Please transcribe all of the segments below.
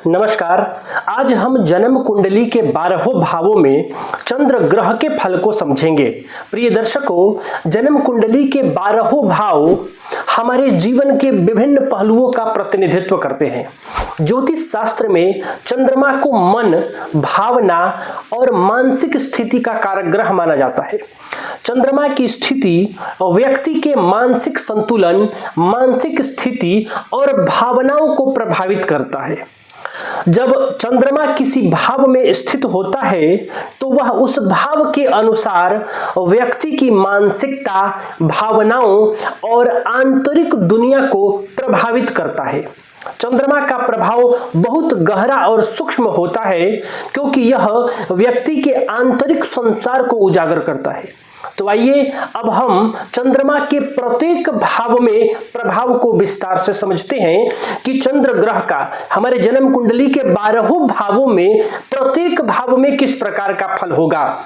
नमस्कार। आज हम जन्म कुंडली के 12 भावों में चंद्र ग्रह के फल को समझेंगे। प्रिय दर्शकों, जन्म कुंडली के 12 भाव हमारे जीवन के विभिन्न पहलुओं का प्रतिनिधित्व करते हैं। ज्योतिष शास्त्र में चंद्रमा को मन, भावना और मानसिक स्थिति का कारक ग्रह माना जाता है। चंद्रमा की स्थिति व्यक्ति के मानसिक संतुलन, मानसिक स्थिति और भावनाओं को प्रभावित करता है। जब चंद्रमा किसी भाव में स्थित होता है तो वह उस भाव के अनुसार व्यक्ति की मानसिकता, भावनाओं और आंतरिक दुनिया को प्रभावित करता है। चंद्रमा का प्रभाव बहुत गहरा और सूक्ष्म होता है क्योंकि यह व्यक्ति के आंतरिक संसार को उजागर करता है। तो आइए अब हम चंद्रमा के प्रत्येक भाव में प्रभाव को विस्तार से समझते हैं कि चंद्र ग्रह का हमारे जन्म कुंडली के 12 भावों में प्रत्येक भाव में किस प्रकार का फल होगा।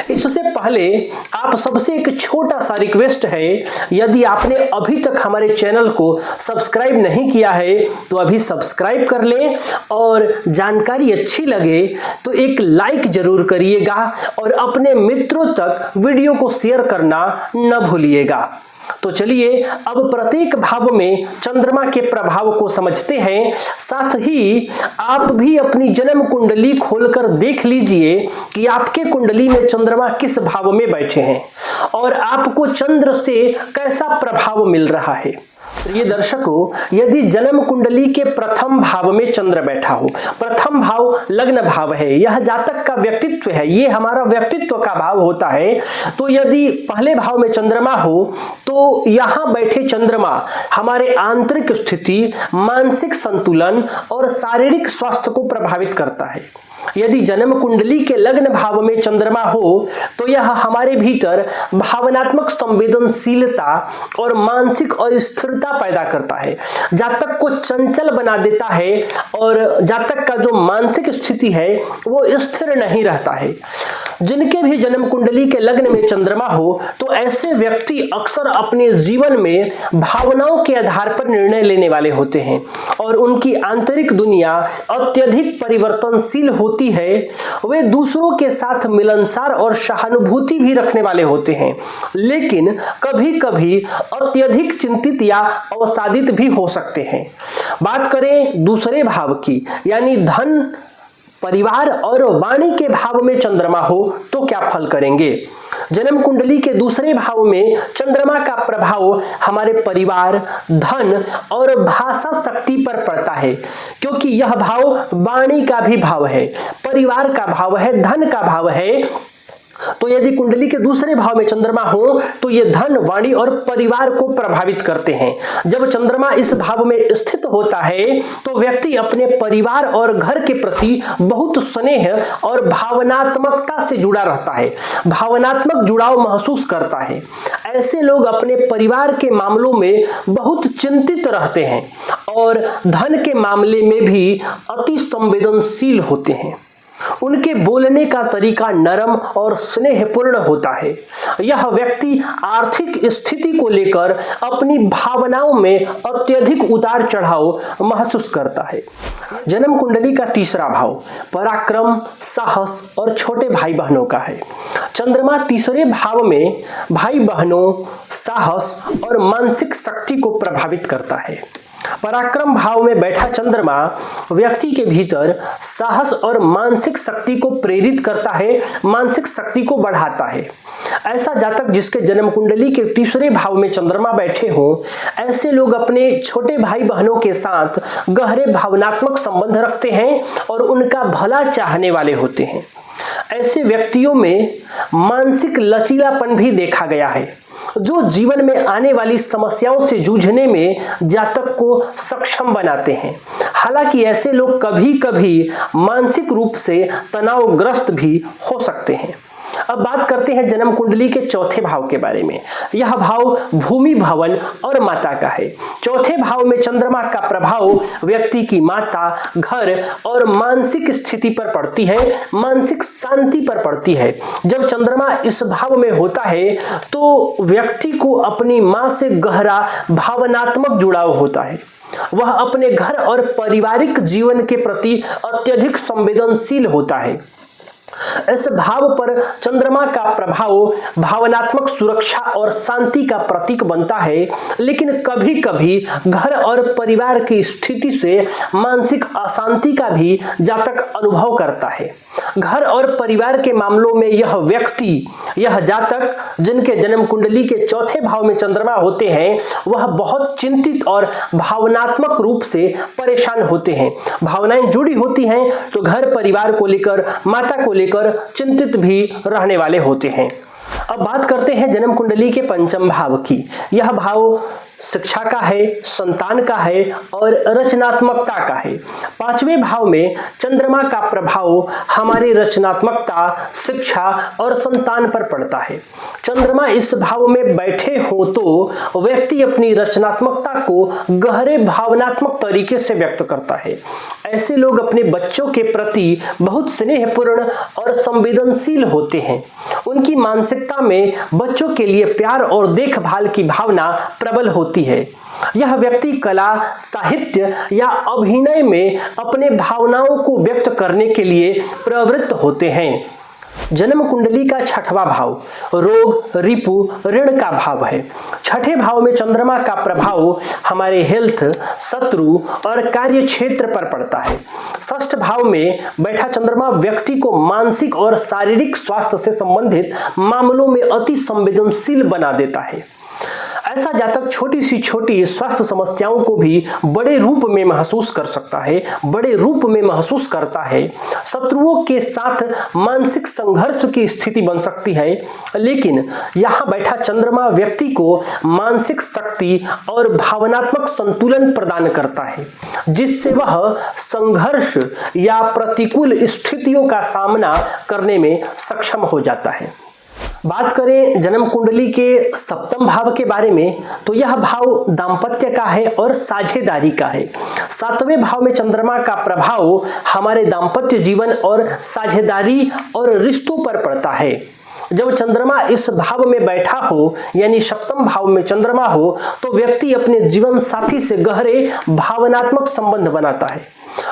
इससे पहले आप सबसे एक छोटा सा रिक्वेस्ट है, यदि आपने अभी तक हमारे चैनल को सब्सक्राइब नहीं किया है तो अभी सब्सक्राइब कर लें और जानकारी अच्छी लगे तो एक लाइक जरूर करिएगा और अपने मित्रों तक वीडियो को शेयर करना न भूलिएगा। तो चलिए अब प्रत्येक भाव में चंद्रमा के प्रभाव को समझते हैं। साथ ही आप भी अपनी जन्म कुंडली खोलकर देख लीजिए कि आपके कुंडली में चंद्रमा किस भाव में बैठे हैं और आपको चंद्र से कैसा प्रभाव मिल रहा है। ये दर्शकों, यदि जन्म कुंडली के प्रथम भाव में चंद्र बैठा हो, प्रथम भाव लग्न भाव है, यह जातक का व्यक्तित्व है, ये हमारा व्यक्तित्व का भाव होता है। तो यदि पहले भाव में चंद्रमा हो तो यहां बैठे चंद्रमा हमारे आंतरिक स्थिति, मानसिक संतुलन और शारीरिक स्वास्थ्य को प्रभावित करता है। यदि जन्म कुंडली के लग्न भाव में चंद्रमा हो तो यह हमारे भीतर भावनात्मक संवेदनशीलता और मानसिक अस्थिरता पैदा करता है, जातक को चंचल बना देता है और जातक का जो मानसिक स्थिति है वो स्थिर नहीं रहता है। जिनके भी जन्म कुंडली के लग्न में चंद्रमा हो तो ऐसे व्यक्ति अक्सर अपने जीवन में भावनाओं के आधार पर निर्णय लेने वाले होते हैं और उनकी आंतरिक दुनिया अत्यधिक परिवर्तनशील होती है। वे दूसरों के साथ मिलनसार और सहानुभूति भी रखने वाले होते हैं, लेकिन कभी-कभी अत्यधिक चिंतित या अवसादित भी हो सकते हैं। बात करें दूसरे भाव की, यानी धन, परिवार और वाणी के भाव में चंद्रमा हो तो क्या फल करेंगे। जन्म कुंडली के दूसरे भाव में चंद्रमा का प्रभाव हमारे परिवार, धन और भाषा शक्ति पर पड़ता है, क्योंकि यह भाव वाणी का भी भाव है, परिवार का भाव है, धन का भाव है। तो यदि कुंडली के दूसरे भाव में चंद्रमा हो तो ये धन, वाणी और परिवार को प्रभावित करते हैं। जब चंद्रमा इस भाव में स्थित होता है तो व्यक्ति अपने परिवार और घर के प्रति बहुत स्नेह और भावनात्मकता से जुड़ा रहता है, भावनात्मक जुड़ाव महसूस करता है। ऐसे लोग अपने परिवार के मामलों में बहुत चिंतित रहते हैं और धन के मामले में भी अति संवेदनशील होते हैं। उनके बोलने का तरीका नरम और स्नेहपूर्ण होता है। यह व्यक्ति आर्थिक स्थिति को लेकर अपनी भावनाओं में अत्यधिक उतार चढ़ाव महसूस करता है। जन्म कुंडली का तीसरा भाव पराक्रम, साहस और छोटे भाई बहनों का है। चंद्रमा तीसरे भाव में भाई बहनों, साहस और मानसिक शक्ति को प्रभावित करता है। पराक्रम भाव में बैठा चंद्रमा व्यक्ति के भीतर साहस और मानसिक शक्ति को प्रेरित करता है, मानसिक शक्ति को बढ़ाता है। ऐसा जातक जिसके जन्म कुंडली के तीसरे भाव में चंद्रमा बैठे हों, ऐसे लोग अपने छोटे भाई बहनों के साथ गहरे भावनात्मक संबंध रखते हैं और उनका भला चाहने वाले होते हैं। ऐसे व्यक्तियों में मानसिक लचीलापन भी देखा गया है, जो जीवन में आने वाली समस्याओं से जूझने में जातक को सक्षम बनाते हैं। हालांकि ऐसे लोग कभी-कभी मानसिक रूप से तनावग्रस्त भी हो सकते हैं। अब बात करते हैं जन्म कुंडली के चौथे भाव के बारे में। यह भाव भूमि, भवन और माता का है। चौथे भाव में चंद्रमा का प्रभाव व्यक्ति की माता, घर और मानसिक स्थिति पर पड़ती है, मानसिक शांति पर पड़ती है। जब चंद्रमा इस भाव में होता है तो व्यक्ति को अपनी मां से गहरा भावनात्मक जुड़ाव होता है। वह अपने घर और पारिवारिक जीवन के प्रति अत्यधिक संवेदनशील होता है। इस भाव पर चंद्रमा का प्रभाव भावनात्मक सुरक्षा और शांति का प्रतीक बनता है, लेकिन कभी-कभी घर और परिवार की स्थिति से मानसिक अशांति का भी जातक अनुभव करता है। घर और परिवार के मामलों में यह जातक जिनके जन्म कुंडली के चौथे भाव में चंद्रमा होते हैं, वह बहुत चिंतित और भावनात्मक रूप से परेशान होते हैं। भावनाएं जुड़ी होती हैं तो घर परिवार को लेकर, माता को लेकर चिंतित भी रहने वाले होते हैं। अब बात करते हैं जन्म कुंडली के पंचम भाव की। यह भाव शिक्षा का है, संतान का है और रचनात्मकता का है। पांचवें भाव में चंद्रमा का प्रभाव हमारी रचनात्मकता, शिक्षा और संतान पर पड़ता है। चंद्रमा इस भाव में बैठे हो तो व्यक्ति अपनी रचनात्मकता को गहरे भावनात्मक तरीके से व्यक्त करता है। ऐसे लोग अपने बच्चों के प्रति बहुत स्नेहपूर्ण और संवेदनशील होते हैं। उनकी मानसिकता में बच्चों के लिए प्यार और देखभाल की भावना प्रबल होती है। यह व्यक्ति कला, साहित्य या अभिनय में अपने भावनाओं को व्यक्त करने के लिए प्रवृत्त होते हैं। जन्म कुंडली का छठवां भाव रोग, रिपु, ऋण का भाव है। छठे भाव में चंद्रमा का प्रभाव हमारे हेल्थ, शत्रु और कार्य क्षेत्र पर पड़ता है। षष्ठ भाव में बैठा चंद्रमा व्यक्ति को मानसिक और शारीरिक स्वास्थ्य से संबंधित मामलों में अति संवेदनशील बना देता है। ऐसा जातक छोटी सी छोटी स्वास्थ्य समस्याओं को भी बड़े रूप में महसूस कर सकता है, बड़े रूप में महसूस करता है। शत्रुओं के साथ मानसिक संघर्ष की स्थिति बन सकती है, लेकिन यहाँ बैठा चंद्रमा व्यक्ति को मानसिक शक्ति और भावनात्मक संतुलन प्रदान करता है, जिससे वह संघर्ष या प्रतिकूल स्थितियों का सामना करने में सक्षम हो जाता है। बात करें जन्म कुंडली के सप्तम भाव के बारे में, तो यह भाव दाम्पत्य का है और साझेदारी का है। सातवें भाव में चंद्रमा का प्रभाव हमारे दाम्पत्य जीवन और साझेदारी और रिश्तों पर पड़ता है। जब चंद्रमा इस भाव में बैठा हो, यानी सप्तम भाव में चंद्रमा हो, तो व्यक्ति अपने जीवन साथी से गहरे भावनात्मक संबंध बनाता है।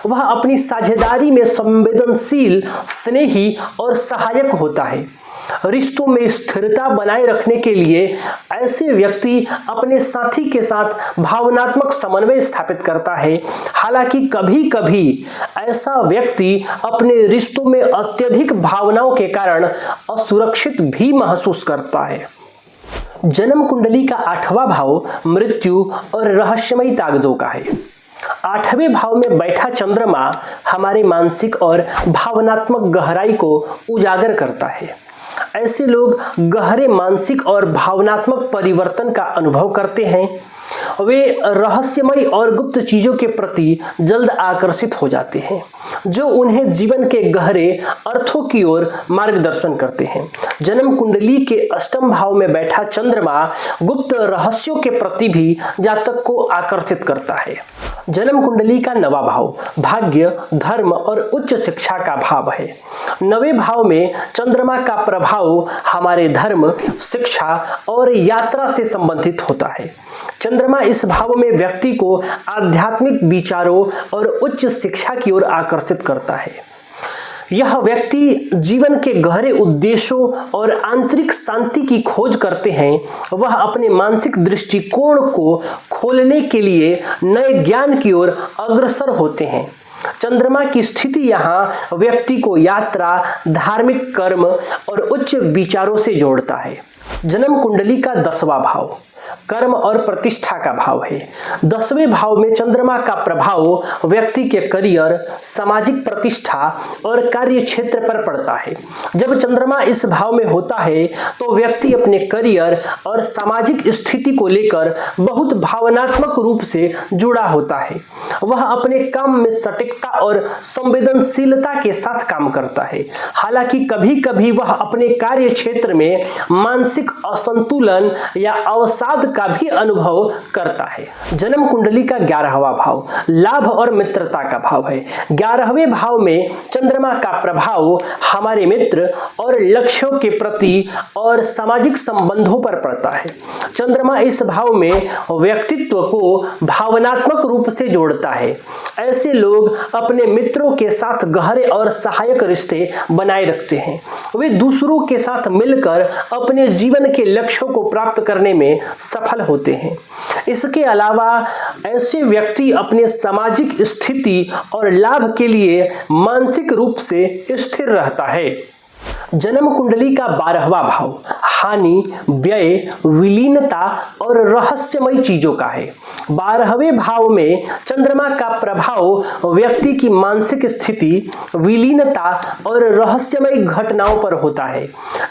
वह अपनी साझेदारी में संवेदनशील, स्नेही और सहायक होता है। रिश्तों में स्थिरता बनाए रखने के लिए ऐसे व्यक्ति अपने साथी के साथ भावनात्मक समन्वय स्थापित करता है। हालांकि कभी-कभी ऐसा व्यक्ति अपने रिश्तों में अत्यधिक भावनाओं के कारण असुरक्षित भी महसूस करता है। जन्म कुंडली का आठवां भाव मृत्यु और रहस्यमयी ताकतों का है। आठवें भाव में बैठा चंद्रमा हमारे मानसिक और भावनात्मक गहराई को उजागर करता है। ऐसे लोग गहरे मानसिक और भावनात्मक परिवर्तन का अनुभव करते हैं। वे रहस्यमय और गुप्त चीजों के प्रति जल्द आकर्षित हो जाते हैं, जो उन्हें जीवन के गहरे अर्थों की ओर मार्गदर्शन करते हैं। जन्म कुंडली के अष्टम भाव में बैठा चंद्रमा गुप्त रहस्यों के प्रति भी जातक को आकर्षित करता है। जन्म कुंडली का नवा भाव भाग्य, धर्म और उच्च शिक्षा का भाव है। नवें भाव में चंद्रमा का प्रभाव हमारे धर्म, शिक्षा और यात्रा से संबंधित होता है। चंद्रमा इस भाव में व्यक्ति को आध्यात्मिक विचारों और उच्च शिक्षा की ओर आकर्षित करता है। यह व्यक्ति जीवन के गहरे उद्देश्यों और आंतरिक शांति की खोज करते हैं। वह अपने मानसिक दृष्टिकोण को खोलने के लिए नए ज्ञान की ओर अग्रसर होते हैं। चंद्रमा की स्थिति यहाँ व्यक्ति को यात्रा, धार्मिक कर्म और उच्च विचारों से जोड़ता है। जन्म कुंडली का 10वां भाव कर्म और प्रतिष्ठा का भाव है। 10वें भाव में चंद्रमा का प्रभाव व्यक्ति के करियर, सामाजिक प्रतिष्ठा और कार्य क्षेत्र पर पड़ता है। जब चंद्रमा इस भाव में होता है तो व्यक्ति अपने करियर और सामाजिक स्थिति को लेकर बहुत भावनात्मक रूप से जुड़ा होता है। वह अपने काम में सटीकता और संवेदनशीलता के साथ काम करता है। हालांकि कभी-कभी वह अपने कार्य क्षेत्र में मानसिक असंतुलन या अवसाद का भी अनुभव करता है। जन्म कुंडली का 11वां भाव लाभ और मित्रता का भाव है। 11वें भाव में चंद्रमा का प्रभाव हमारे मित्र और लक्ष्यों के प्रति और सामाजिक संबंधों पर पड़ता है। चंद्रमा इस भाव में व्यक्तित्व को भावनात्मक रूप से जोड़ता है। ऐसे लोग अपने मित्रों के साथ गहरे और सहायक रिश्ते बनाए रखते हैं। वे दूसरों के साथ मिलकर अपने जीवन के लक्ष्यों को प्राप्त करने में सफल होते हैं। इसके अलावा ऐसे व्यक्ति अपने सामाजिक स्थिति और लाभ के लिए मानसिक रूप से स्थिर रहता है। जन्म कुंडली का 12वां भाव हानि, व्यय, विलीनता और रहस्यमय चीजों का है। 12वें भाव में चंद्रमा का प्रभाव व्यक्ति की मानसिक स्थिति, विलीनता और रहस्यमय घटनाओं पर होता है।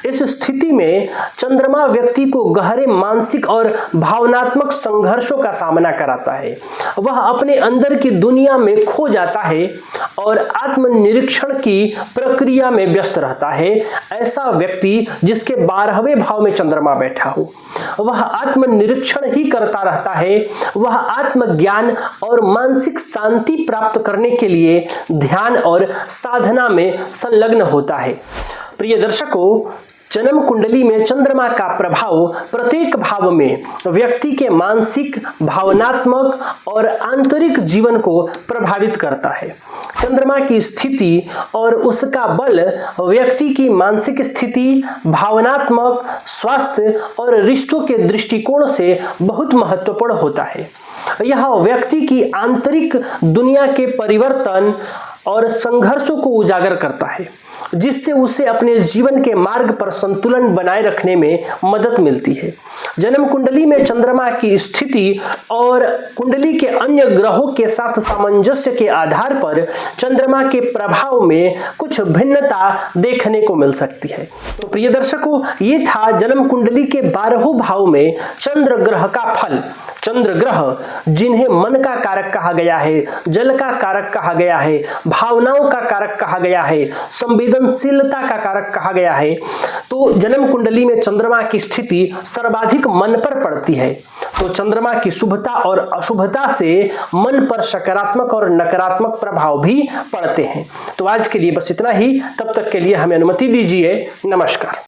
इस स्थिति में चंद्रमा व्यक्ति को गहरे मानसिक और भावनात्मक संघर्षों का सामना कराता है। वह अपने अंदर की दुनिया में खो जाता है और आत्मनिरीक्षण की प्रक्रिया में व्यस्त रहता है। ऐसा व्यक्ति जिसके 12वें भाव में चंद्रमा बैठा हो वह आत्मनिरीक्षण ही करता रहता है। वह आत्मज्ञान और मानसिक शांति प्राप्त करने के लिए ध्यान और साधना में संलग्न होता है। प्रिय दर्शकों, जन्म कुंडली में चंद्रमा का प्रभाव प्रत्येक भाव में व्यक्ति के मानसिक, भावनात्मक और आंतरिक जीवन को प्रभावित करता है। चंद्रमा की स्थिति और उसका बल व्यक्ति की मानसिक स्थिति, भावनात्मक स्वास्थ्य और रिश्तों के दृष्टिकोण से बहुत महत्वपूर्ण होता है। यह व्यक्ति की आंतरिक दुनिया के परिवर्तन और संघर्षों को उजागर करता है, जिससे उसे अपने जीवन के मार्ग पर संतुलन बनाए रखने में मदद मिलती है। जन्म कुंडली में चंद्रमा की स्थिति और कुंडली के अन्य ग्रहों के साथ सामंजस्य के आधार पर चंद्रमा के प्रभाव में कुछ भिन्नता देखने को मिल सकती है। तो प्रिय दर्शकों, ये था जन्म कुंडली के 12वें भाव में चंद्र ग्रह का फल। चंद्र ग्रह जिन्हें मन का कारक कहा गया है, जल का कारक कहा गया है, भावनाओं का कारक कहा गया है, संवेदनशीलता का कारक कहा गया है। तो जन्म कुंडली में चंद्रमा की स्थिति सर्वाधिक मन पर पड़ती है। तो चंद्रमा की शुभता और अशुभता से मन पर सकारात्मक और नकारात्मक प्रभाव भी पड़ते हैं। तो आज के लिए बस इतना ही। तब तक के लिए हमें अनुमति दीजिए। नमस्कार।